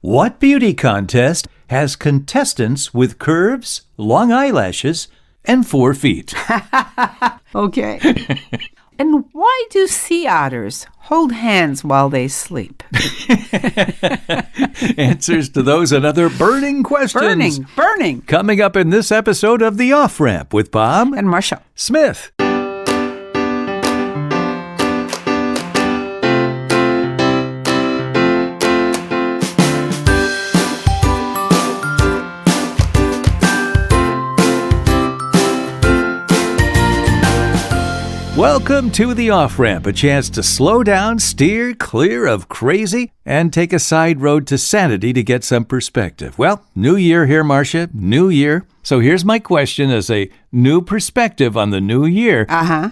What beauty contest has contestants with curves, long eyelashes, and 4 feet? Okay. And why do sea otters hold hands while they sleep? Answers to those and other burning questions. Burning. Coming up in this episode of The Off-Ramp with Bob And Marsha. Smith. Welcome to The Off-Ramp, a chance to slow down, steer clear of crazy, and take a side road to sanity to get some perspective. Well, new year here, Marsha, new year. So here's my question as a new perspective on the new year.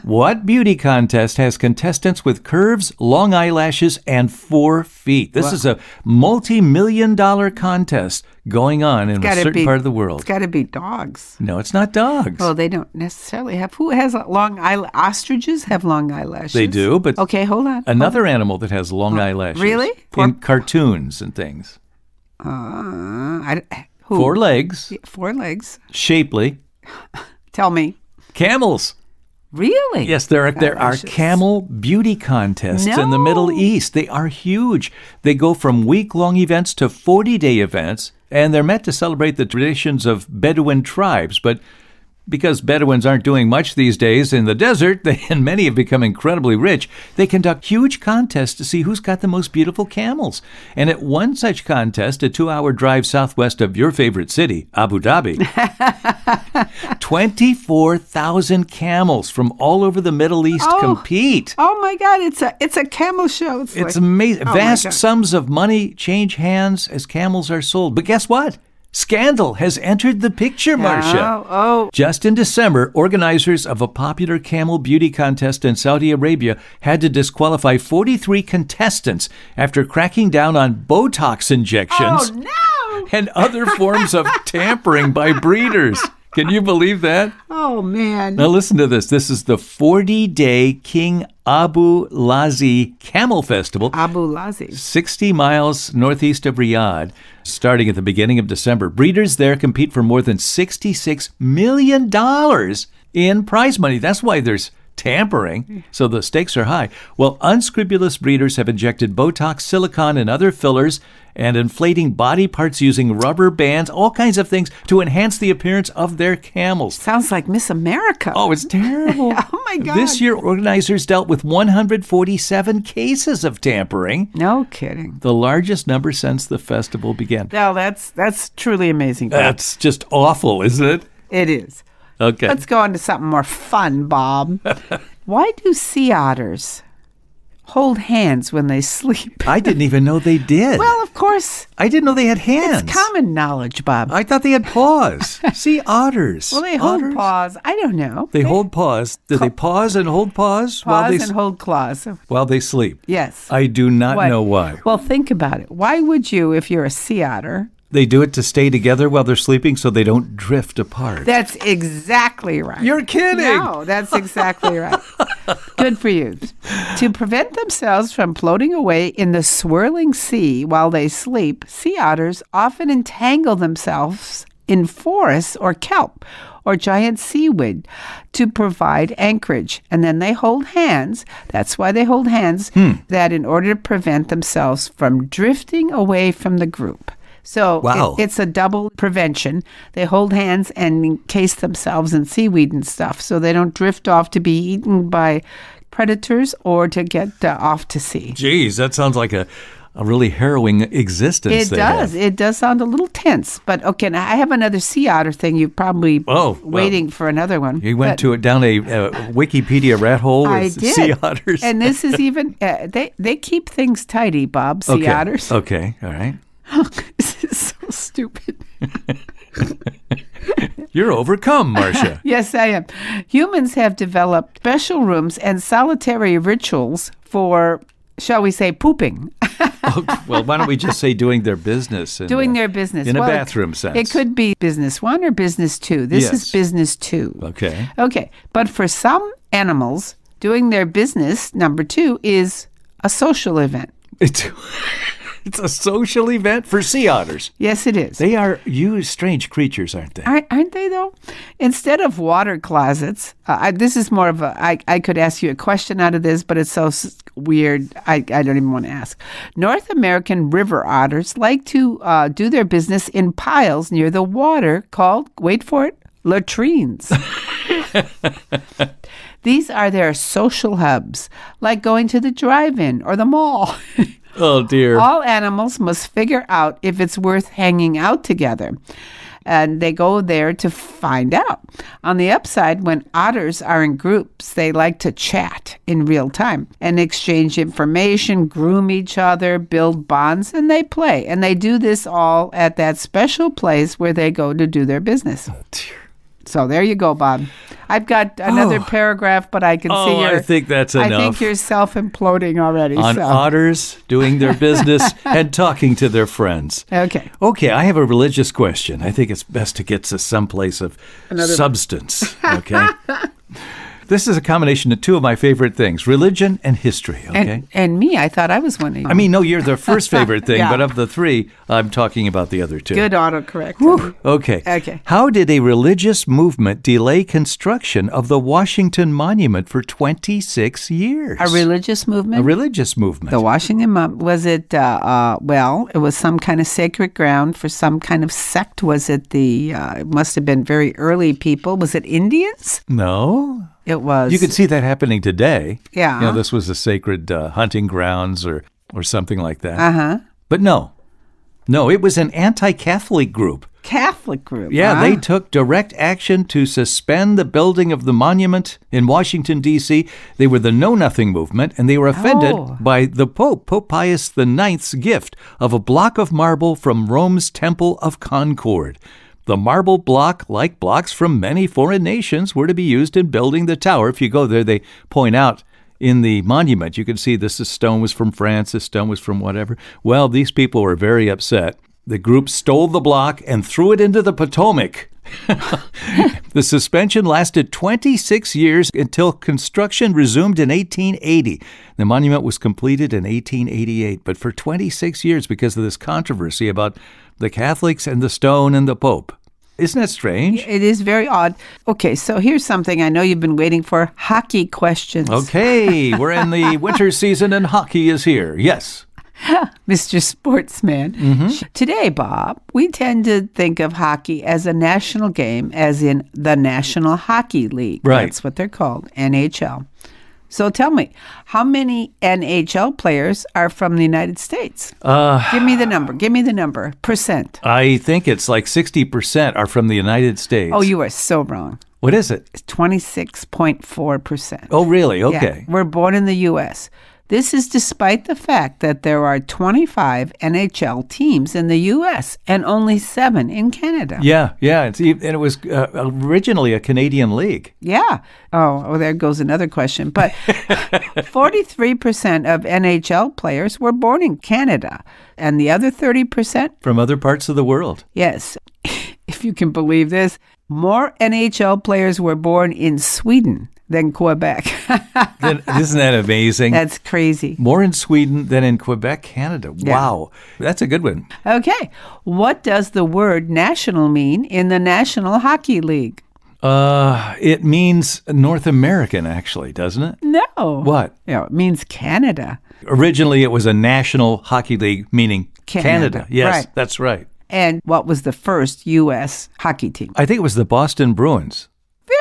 What beauty contest has contestants with curves, long eyelashes, and 4 feet? This is a multi-million-dollar contest going on in a certain part of the world. It's got to be dogs. No, it's not dogs. Well, they don't necessarily have. Who has long eyelashes? Ostriches have long eyelashes. They do, but okay, hold on. Another animal that has long eyelashes. Really? In cartoons and things. Who? 4 legs. 4 legs. Shapely. Tell me. Camels. Really? Yes, there are camel beauty contests in the Middle East. They are huge. They go from week-long events to 40-day events, and they're meant to celebrate the traditions of Bedouin tribes. But because Bedouins aren't doing much these days in the desert, and many have become incredibly rich, they conduct huge contests to see who's got the most beautiful camels. And at one such contest, a 2-hour drive southwest of your favorite city, Abu Dhabi, 24,000 camels from all over the Middle East compete. Oh my God! It's a camel show. It's amazing. Vast sums of money change hands as camels are sold. But guess what? Scandal has entered the picture, Marsha. Just in December, organizers of a popular camel beauty contest in Saudi Arabia had to disqualify 43 contestants after cracking down on Botox injections and other forms of tampering by breeders. Can you believe that? Oh, man. Now listen to this. This is the 40-day King Abu Lazi Camel Festival. Abu Lazi. 60 miles northeast of Riyadh, starting at the beginning of December. Breeders there compete for more than $66 million in prize money. That's why there's tampering, so the stakes are high. Well, unscrupulous breeders have injected Botox, silicone, and other fillers and inflating body parts using rubber bands, all kinds of things to enhance the appearance of their camels. Sounds like Miss America. Oh, it's terrible. Oh, my God. This year, organizers dealt with 147 cases of tampering. No kidding. The largest number since the festival began. No, that's truly amazing. That's just awful, isn't it? It is. Okay. Let's go on to something more fun, Bob. Why do sea otters hold hands when they sleep? I didn't even know they did. Well, of course. I didn't know they had hands. It's common knowledge, Bob. I thought they had paws. Sea otters. Well, they hold paws. I don't know. They hold paws. Do they pause and hold paws? Paws and hold claws. While they sleep? Yes. I do not know why. Well, think about it. Why would you, if you're a sea otter? They do it to stay together while they're sleeping so they don't drift apart. That's exactly right. You're kidding. No, that's exactly right. Good for you. To prevent themselves from floating away in the swirling sea while they sleep, sea otters often entangle themselves in forests or kelp or giant seaweed to provide anchorage. And then they hold hands. That's why they hold hands, that in order to prevent themselves from drifting away from the group. So it's a double prevention. They hold hands and encase themselves in seaweed and stuff so they don't drift off to be eaten by predators or to get off to sea. Geez, that sounds like a really harrowing existence. It does. It does sound a little tense. But okay, now I have another sea otter thing. You're probably waiting for another one. You went down a Wikipedia rat hole with sea otters. And this is even, they keep things tidy, Bob, sea otters. Okay, all right. This is so stupid. You're overcome, Marsha. Yes, I am. Humans have developed special rooms and solitary rituals for, shall we say, pooping. Well, why don't we just say doing their business? Doing their business. In a bathroom sense. It could be business 1 or business 2. This is business 2. Okay. Okay. But for some animals, doing their business, number 2, is a social event. It's a social event for sea otters. Yes, it is. They are strange creatures, aren't they? Aren't they, though? Instead of water closets, this is more of I could ask you a question out of this, but it's so weird, I don't even want to ask. North American river otters like to do their business in piles near the water called, wait for it, latrines. These are their social hubs, like going to the drive-in or the mall. Oh, dear. All animals must figure out if it's worth hanging out together. And they go there to find out. On the upside, when otters are in groups, they like to chat in real time and exchange information, groom each other, build bonds, and they play. And they do this all at that special place where they go to do their business. Oh, dear. So there you go, Bob. I've got another paragraph, but I can see I think that's enough. I think you're self-imploding already. On otters doing their business and talking to their friends. Okay. Okay, I have a religious question. I think it's best to get to some place of substance. Okay. This is a combination of two of my favorite things, religion and history, okay? And me, I thought I was one of you. I mean, no, you're the first favorite thing, Yeah. but of the three, I'm talking about the other two. Good autocorrect. Okay. Okay. How did a religious movement delay construction of the Washington Monument for 26 years? A religious movement? A religious movement. The Washington Monument, was it, well, it was some kind of sacred ground for some kind of sect. Was it it must have been very early people. Was it Indians? No. It was. You could see that happening today. Yeah. You know, this was a sacred hunting grounds or something like that. Uh-huh. But no, it was an anti-Catholic group. Catholic group. Yeah, huh? they took direct action to suspend the building of the monument in Washington, D.C. They were the Know Nothing movement, and they were offended by the Pope Pius IX's gift of a block of marble from Rome's Temple of Concord. The marble block, like blocks from many foreign nations, were to be used in building the tower. If you go there, they point out in the monument, you can see this stone was from France, this stone was from whatever. Well, these people were very upset. The group stole the block and threw it into the Potomac. The suspension lasted 26 years until construction resumed in 1880. The monument was completed in 1888, but for 26 years because of this controversy about the Catholics and the stone and the Pope. Isn't that strange? It is very odd. Okay, so here's something I know you've been waiting for. Hockey questions. Okay, we're in the winter season and hockey is here. Yes. Mr. Sportsman. Mm-hmm. Today, Bob, we tend to think of hockey as a national game, as in the National Hockey League. Right. That's what they're called, NHL. So tell me, how many NHL players are from the United States? Give me the number. Percent. I think it's like 60% are from the United States. Oh, you are so wrong. What is it? It's 26.4%. Oh, really? Okay. Yeah, we're born in the U.S. This is despite the fact that there are 25 NHL teams in the U.S. and only 7 in Canada. Yeah. And it was originally a Canadian league. Yeah. Oh, there goes another question. But 43% of NHL players were born in Canada, and the other 30%? From other parts of the world. Yes. If you can believe this, more NHL players were born in Sweden than Quebec. Isn't that amazing? That's crazy. More in Sweden than in Quebec, Canada. Yeah. Wow. That's a good one. Okay. What does the word national mean in the National Hockey League? It means North American, actually, doesn't it? No. What? Yeah, it means Canada. Originally, it was a National Hockey League, meaning Canada. Yes, Right. That's right. And what was the first U.S. hockey team? I think it was the Boston Bruins.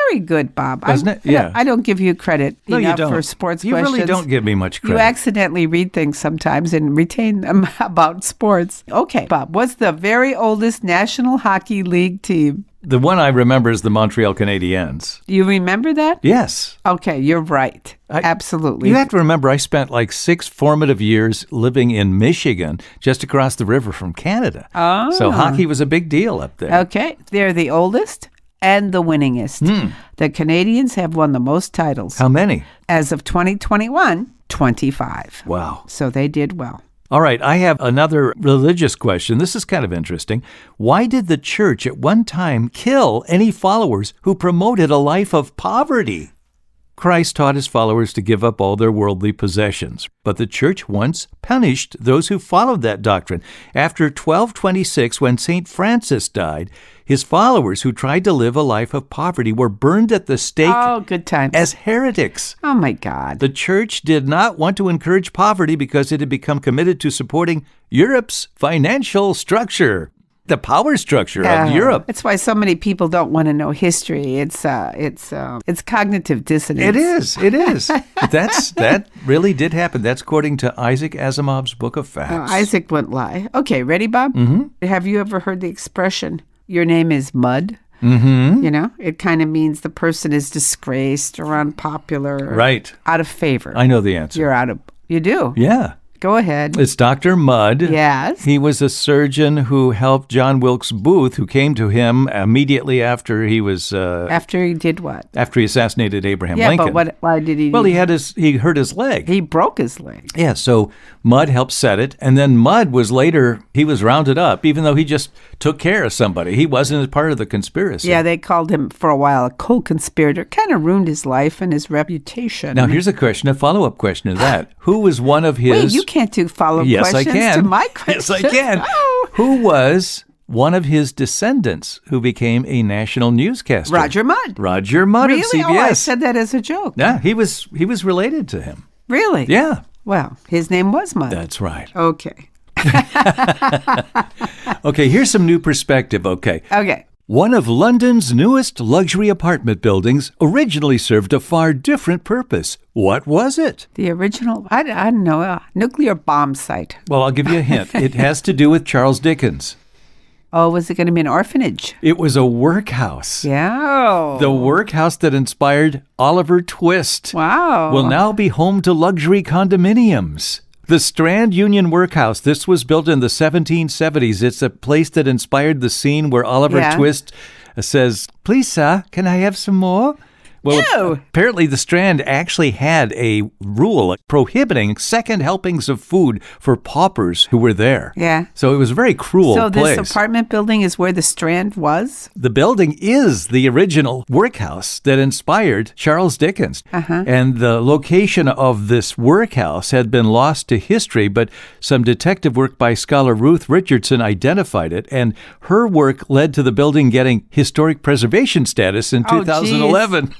Very good, Bob. Wasn't it? Yeah. I don't give you credit No, you enough don't. for sports You questions. really don't give me much credit. You accidentally read things sometimes and retain them about sports. Okay, Bob, what's the very oldest National Hockey League team? The one I remember is the Montreal Canadiens. You remember that? Yes. Okay, you're right. Absolutely. You have to remember, I spent like 6 formative years living in Michigan, just across the river from Canada. Oh. So hockey was a big deal up there. Okay, they're the oldest and the winningest. The Canadians have won the most titles. How many? As of 2021, 25. Wow. So they did well. All right, I have another religious question. This is kind of interesting. Why did the church at one time kill any followers who promoted a life of poverty? Christ taught his followers to give up all their worldly possessions, but the church once punished those who followed that doctrine. After 1226, when St. Francis died, his followers who tried to live a life of poverty were burned at the stake good times. as heretics. Oh, my God. The church did not want to encourage poverty because it had become committed to supporting Europe's financial structure. The power structure of Europe. That's why so many people don't want to know history. It's cognitive dissonance. It is. That really did happen. That's according to Isaac Asimov's Book of Facts. Isaac wouldn't lie. Okay, ready, Bob? Mm-hmm. Have you ever heard the expression, your name is mud? Mm-hmm. You know, it kind of means the person is disgraced or unpopular. Or right. out of favor. I know the answer. You do? Yeah. Go ahead. It's Dr. Mudd. Yes. He was a surgeon who helped John Wilkes Booth, who came to him immediately after he was... after he did what? After he assassinated Abraham Lincoln. Yeah, but why did he... Well, he hurt his leg. He broke his leg. Yeah, so Mudd helped set it, and then Mudd was he was rounded up, even though he just took care of somebody. He wasn't part of the conspiracy. Yeah, they called him for a while a co-conspirator. Kind of ruined his life and his reputation. Now, here's a follow-up question to that. Who was one of his... Wait, you can't do follow-up questions to my question. Yes, I can. Oh. Who was one of his descendants who became a national newscaster? Roger Mudd. Roger Mudd of CBS. Oh, I said that as a joke. Yeah, he was related to him. Really? Yeah. Well, his name was Mudd. That's right. Okay. Okay, here's some new perspective, okay? Okay. One of London's newest luxury apartment buildings originally served a far different purpose. What was it? The original, I don't know, a nuclear bomb site. Well, I'll give you a hint. It has to do with Charles Dickens. Oh, was it going to be an orphanage? It was a workhouse. Yeah. The workhouse that inspired Oliver Twist. Wow. Will now be home to luxury condominiums. The Strand Union Workhouse, this was built in the 1770s. It's a place that inspired the scene where Oliver Twist says, "Please, sir, can I have some more?" Well, apparently the Strand actually had a rule prohibiting second helpings of food for paupers who were there. Yeah. So it was a very cruel place. So this apartment building is where the Strand was? The building is the original workhouse that inspired Charles Dickens. Uh-huh. And the location of this workhouse had been lost to history, but some detective work by scholar Ruth Richardson identified it, and her work led to the building getting historic preservation status in 2011.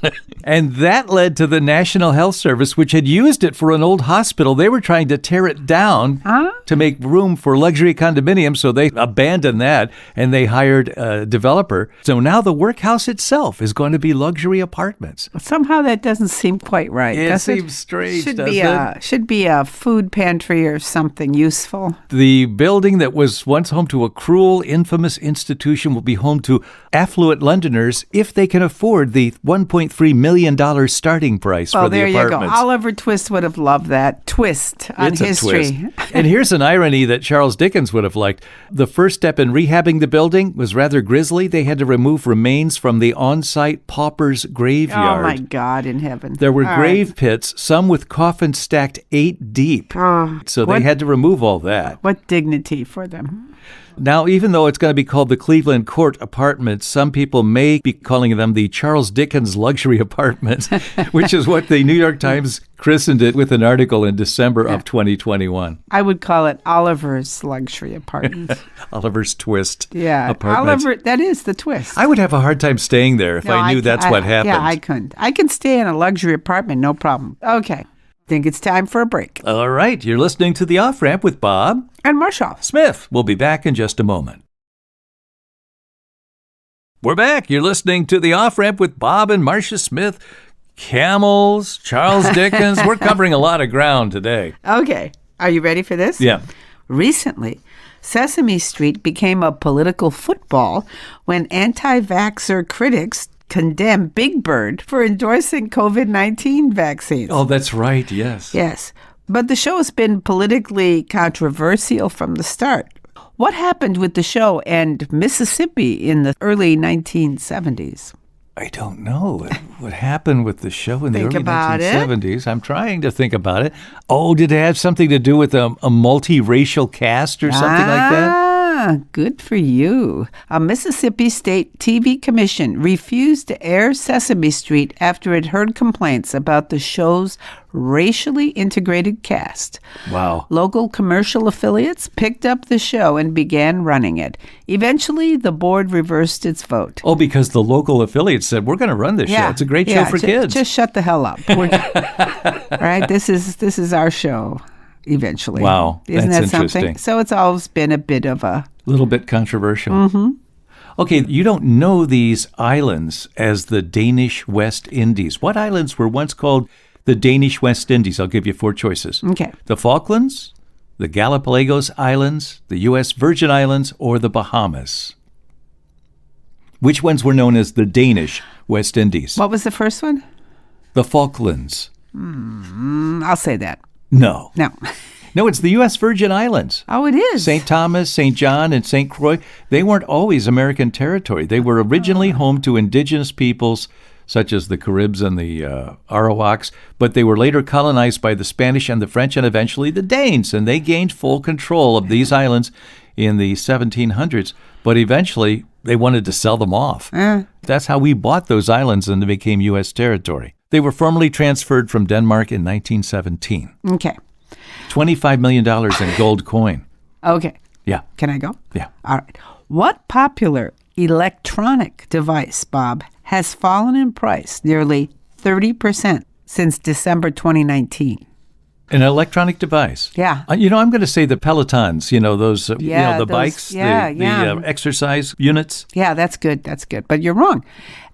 And that led to the National Health Service, which had used it for an old hospital. They were trying to tear it down to make room for luxury condominiums, so they abandoned that, and they hired a developer. So now the workhouse itself is going to be luxury apartments. Somehow that doesn't seem quite right. It seems strange, doesn't it? Should be a food pantry or something useful. The building that was once home to a cruel, infamous institution will be home to affluent Londoners if they can afford the $1.3 million starting price for the apartments. There you go. Oliver Twist would have loved that twist on history. And here's an irony that Charles Dickens would have liked. The first step in rehabbing the building was rather grisly. They had to remove remains from the on-site pauper's graveyard. Oh, my God in heaven. There were grave pits, some with coffins stacked 8 deep. So they had to remove all that. What dignity for them. Now, even though it's going to be called the Cleveland Court Apartments, some people may be calling them the Charles Dickens Luxury Apartments, which is what the New York Times christened it with an article in December of 2021. I would call it Oliver's Luxury Apartments. Oliver's Twist. Yeah. Apartments. Oliver, that is the twist. I would have a hard time staying there if I knew that's what happened. Yeah, I couldn't. I can stay in a luxury apartment, no problem. Okay. Think it's time for a break. All right. You're listening to The Off-Ramp with Bob and Marsha Smith. We'll be back in just a moment. We're back. You're listening to The Off-Ramp with Bob and Marsha Smith. Camels, Charles Dickens. We're covering a lot of ground today. Okay. Are you ready for this? Yeah. Recently, Sesame Street became a political football when anti-vaxxer critics condemned Big Bird for endorsing COVID-19 vaccines. Oh, that's right. Yes. Yes. But the show has been politically controversial from the start. What happened with the show and Mississippi in the early 1970s? I don't know. What happened with the show in the early 1970s? I'm trying to think about it. Oh, did it have something to do with a multiracial cast or something like that? Good for you. A Mississippi State TV commission refused to air Sesame Street after it heard complaints about the show's racially integrated cast. Wow. Local commercial affiliates picked up the show and began running it. Eventually, the board reversed its vote. Oh, because the local affiliates said, we're going to run this show. It's a great show for kids. Just shut the hell up. All right, this is our show. Eventually. Wow, Isn't that's that interesting. something? So it's always been a bit of a little bit controversial. Okay, you don't know these islands as the Danish West Indies. What islands were once called the Danish West Indies? I'll give you 4 choices. Okay. The Falklands, the Galapagos Islands, the U.S. Virgin Islands, or the Bahamas. Which ones were known as the Danish West Indies? What was the first one? The Falklands. I'll say that. No. No, it's the U.S. Virgin Islands. Oh, it is. St. Thomas, St. John, and St. Croix, they weren't always American territory. They were originally home to indigenous peoples such as the Caribs and the Arawaks, but they were later colonized by the Spanish and the French and eventually the Danes, and they gained full control of these islands in the 1700s, but eventually they wanted to sell them off. That's how we bought those islands and they became U.S. territory. They were formally transferred from Denmark in 1917. Okay. $25 million in gold coin. Okay. Yeah. Can I go? Yeah. All right. What popular electronic device, Bob, has fallen in price nearly 30% since December 2019? An electronic device. Yeah. I'm going to say the Pelotons, those, the those- bikes, the exercise units. Yeah, that's good. That's good. But you're wrong.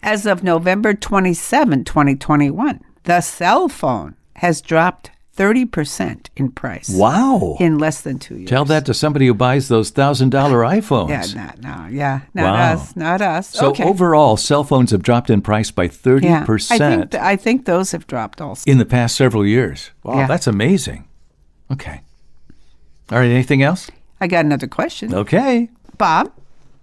As of November 27, 2021, the cell phone has dropped 30% in price. Wow. In less than 2 years. Tell that to somebody who buys those $1,000 iPhones. Not us. So okay. overall, cell phones have dropped in price by 30%. I think those have dropped also. In the past several years. Wow, Yeah. that's amazing. Okay. All right, anything else? I got another question. Okay. Bob,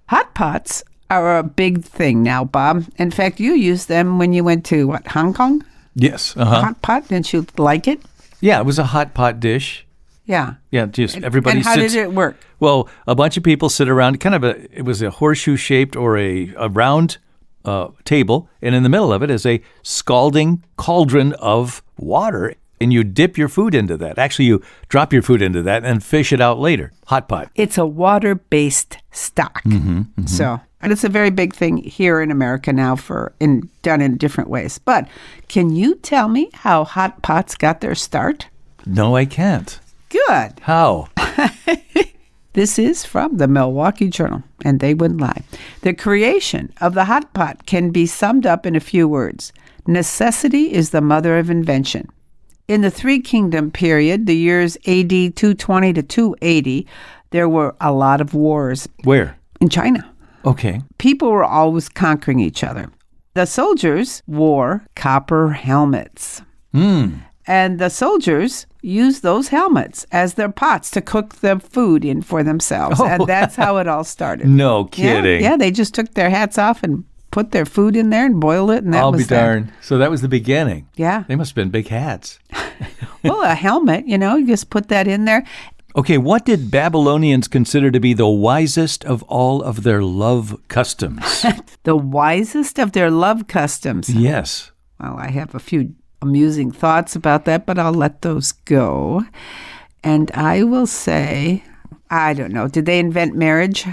hot pots are a big thing now, Bob. In fact, you used them when you went to, Hong Kong? Yes. Hot pot? Didn't you like it? Yeah, it was a hot pot dish. Yeah. Yeah, just everybody And how sits. did it work? Well, a bunch of people sit around, it was a horseshoe-shaped or a round table, and in the middle of it is a scalding cauldron of water, and you dip your food into that. Actually, you drop your food into that and fish it out later. Hot pot. It's a water-based stock. So, and it's a very big thing here in America now done in different ways. But can you tell me how hot pots got their start? No, I can't. Good. How? This is from the Milwaukee Journal, and they wouldn't lie. The creation of the hot pot can be summed up in a few words. Necessity is the mother of invention. In the Three Kingdom period, the years AD 220 to 280, there were a lot of wars. Where? In China. Okay. People were always conquering each other. The soldiers wore copper helmets. And the soldiers used those helmets as their pots to cook the food in for themselves. And that's how it all started. No kidding. Yeah, they just took their hats off and put their food in there and boiled it, and that I'll was be darned. So that was the beginning. Yeah. They must have been big hats. Well, a helmet, you just put that in there. Okay, what did Babylonians consider to be the wisest of all of their love customs? The wisest of their love customs. Yes. Well, I have a few amusing thoughts about that, but I'll let those go. And I will say, I don't know, did they invent marriage?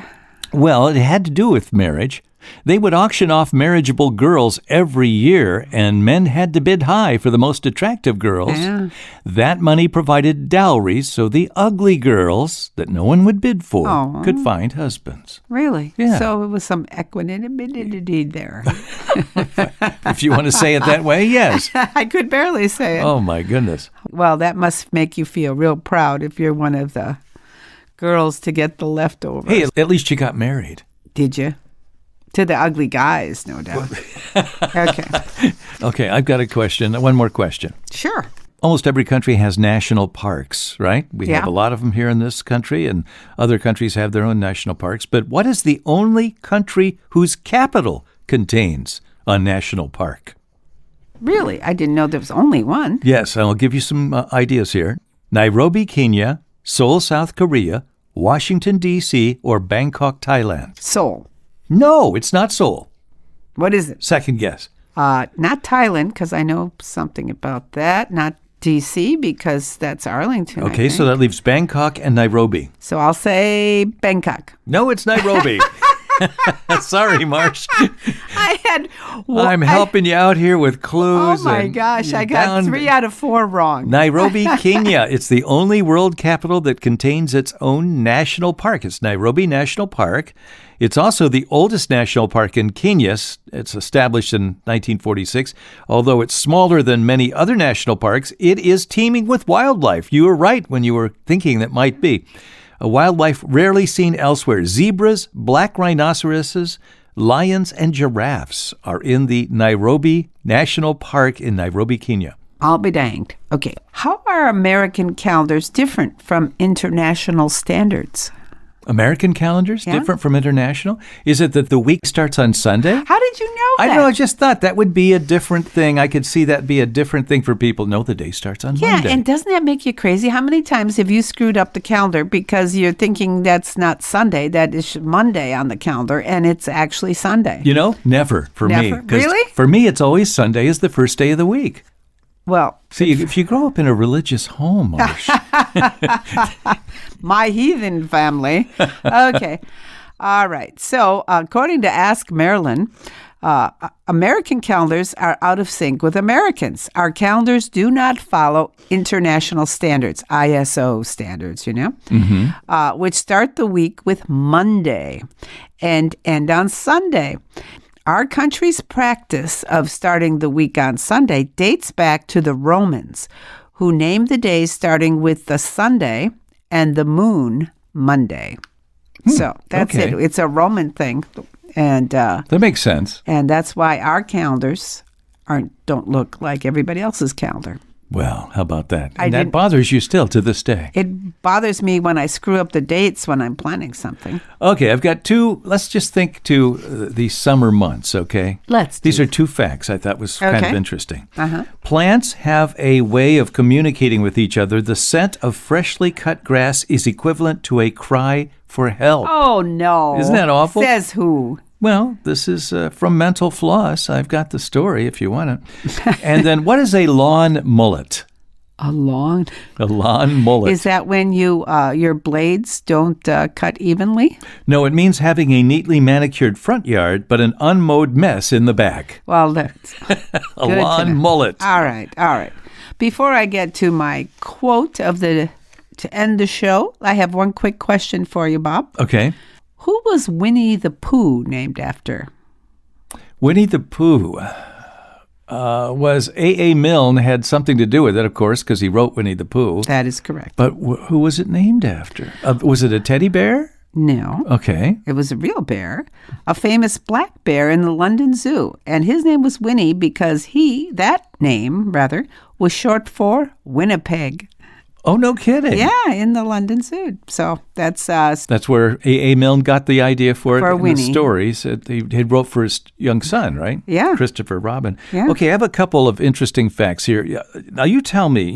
Well, it had to do with marriage. They would auction off marriageable girls every year, and men had to bid high for the most attractive girls. Yeah. That money provided dowries, so the ugly girls that no one would bid for could find husbands. Really? Yeah. So it was some equanimity there. If you want to say it that way, yes. I could barely say it. Oh, my goodness. Well, that must make you feel real proud if you're one of the girls to get the leftovers. Hey, at least you got married. Did you? To the ugly guys, no doubt. Okay. Okay, I've got a question. One more question. Sure. Almost every country has national parks, right? We have a lot of them here in this country, and other countries have their own national parks. But what is the only country whose capital contains a national park? Really? I didn't know there was only one. Yes, I'll give you some ideas here. Nairobi, Kenya, Seoul, South Korea, Washington, D.C., or Bangkok, Thailand? Seoul. No, it's not Seoul. What is it? Second guess. Not Thailand, because I know something about that. Not D.C., because that's Arlington. Okay, so that leaves Bangkok and Nairobi. So I'll say Bangkok. No, it's Nairobi. Sorry, Marsh. I'm helping you out here with clues. Oh, my gosh. I got 3 out of 4 wrong. Nairobi, Kenya. It's the only world capital that contains its own national park. It's Nairobi National Park. It's also the oldest national park in Kenya. It's established in 1946. Although it's smaller than many other national parks, it is teeming with wildlife. You were right when you were thinking that might be. A wildlife rarely seen elsewhere. Zebras, black rhinoceroses, lions, and giraffes are in the Nairobi National Park in Nairobi, Kenya. I'll be danged. Okay. How are American calendars different from international standards? American calendars different from international? Is it that the week starts on Sunday? How did you know that? I don't know. I just thought that would be a different thing. I could see that be a different thing for people. No, the day starts on Monday. Yeah, and doesn't that make you crazy? How many times have you screwed up the calendar because you're thinking that's not Sunday, that is Monday on the calendar, and it's actually Sunday? You know, never for me. Really? For me, it's always Sunday is the first day of the week. Well, see, if you grow up in a religious home, Marsha. My heathen family. Okay. All right. So, according to Ask Marilyn, American calendars are out of sync with Americans. Our calendars do not follow international standards, ISO standards, which start the week with Monday and end on Sunday. Our country's practice of starting the week on Sunday dates back to the Romans, who named the days starting with the Sunday and the moon Monday. So that's it. It's a Roman thing. And that makes sense. And that's why our calendars don't look like everybody else's calendar. Well, how about that? And that bothers you still to this day. It bothers me when I screw up the dates when I'm planning something. Okay, I've got 2. Let's just think to the summer months, okay? These are 2 facts I thought was kind of interesting. Plants have a way of communicating with each other. The scent of freshly cut grass is equivalent to a cry for help. Oh, no. Isn't that awful? Says who? Well, this is from Mental Floss. I've got the story if you want it. And then what is a lawn mullet? A lawn mullet. Is that when your blades don't cut evenly? No, it means having a neatly manicured front yard, but an unmowed mess in the back. Well, that's a lawn mullet. All right. Before I get to my quote to end the show, I have one quick question for you, Bob. Okay. Who was Winnie the Pooh named after? Winnie the Pooh was A.A. Milne, had something to do with it, of course, because he wrote Winnie the Pooh. That is correct. But who was it named after? Was it a teddy bear? No. Okay. It was a real bear, a famous black bear in the London Zoo. And his name was Winnie because that name was short for Winnipeg. Oh, no kidding. Yeah, in the London Zoo. So that's where A.A. Milne got the idea for it in Winnie. The stories. He wrote for his young son, right? Yeah. Christopher Robin. Yeah. Okay, I have a couple of interesting facts here. Now, you tell me,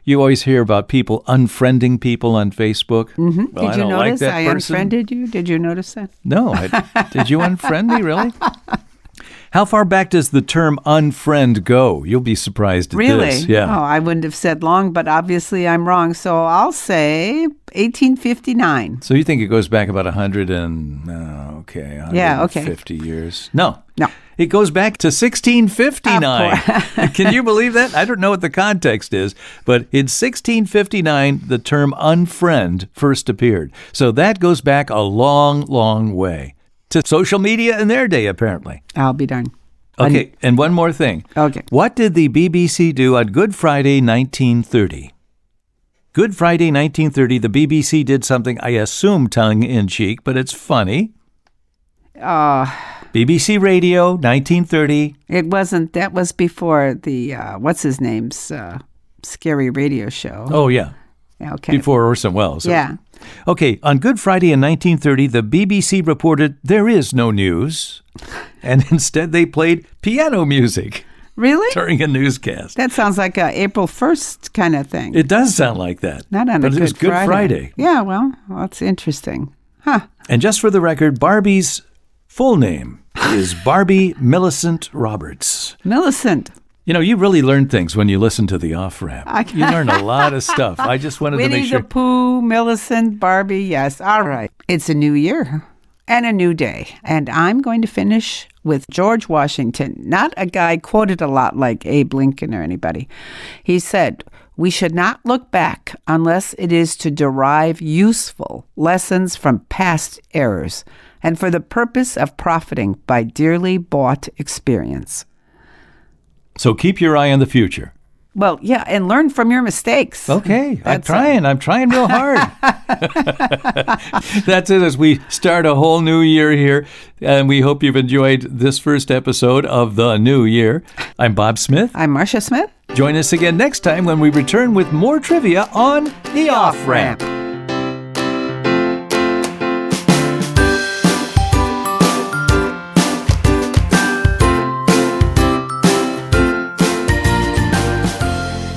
you always hear about people unfriending people on Facebook. Mm-hmm. Well, Did you notice I unfriended you? Did you notice that? No. Did you unfriend me, really? How far back does the term unfriend go? You'll be surprised at this. Really? Yeah. Oh, I wouldn't have said long, but obviously I'm wrong. So I'll say 1859. So you think it goes back about 150 years? No. It goes back to 1659. Can you believe that? I don't know what the context is, but in 1659, the term unfriend first appeared. So that goes back a long, long way. To social media in their day, apparently. I'll be darned. Okay, and one more thing. Okay. What did the BBC do on Good Friday 1930? Good Friday 1930, the BBC did something, I assume tongue-in-cheek, but it's funny. BBC Radio, 1930. It wasn't, that was before the, what's-his-name's scary radio show. Oh, yeah. Okay. Before Orson Welles. Yeah. Okay, on Good Friday in 1930, the BBC reported there is no news, and instead they played piano music. Really? during a newscast. That sounds like a April 1st kind of thing. It does sound like that. Not on but a it was Good Friday. Yeah, well, that's interesting. Huh. And just for the record, Barbie's full name is Barbie Millicent Roberts. Millicent. You know, you really learn things when you listen to the off-ramp. You learn a lot of stuff. I just wanted to make Winnie sure. the Pooh, Millicent, Barbie, yes. All right. It's a new year and a new day. And I'm going to finish with George Washington, not a guy quoted a lot like Abe Lincoln or anybody. He said, "We should not look back unless it is to derive useful lessons from past errors and for the purpose of profiting by dearly bought experience." So keep your eye on the future. Well, yeah, and learn from your mistakes. Okay, I'm trying real hard. That's it as we start a whole new year here. And we hope you've enjoyed this first episode of the new year. I'm Bob Smith. I'm Marsha Smith. Join us again next time when we return with more trivia on The Off-Ramp.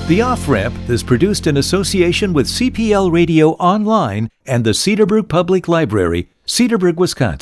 The Off-Ramp is produced in association with CPL Radio Online and the Cedarbrook Public Library, Cedarburg, Wisconsin.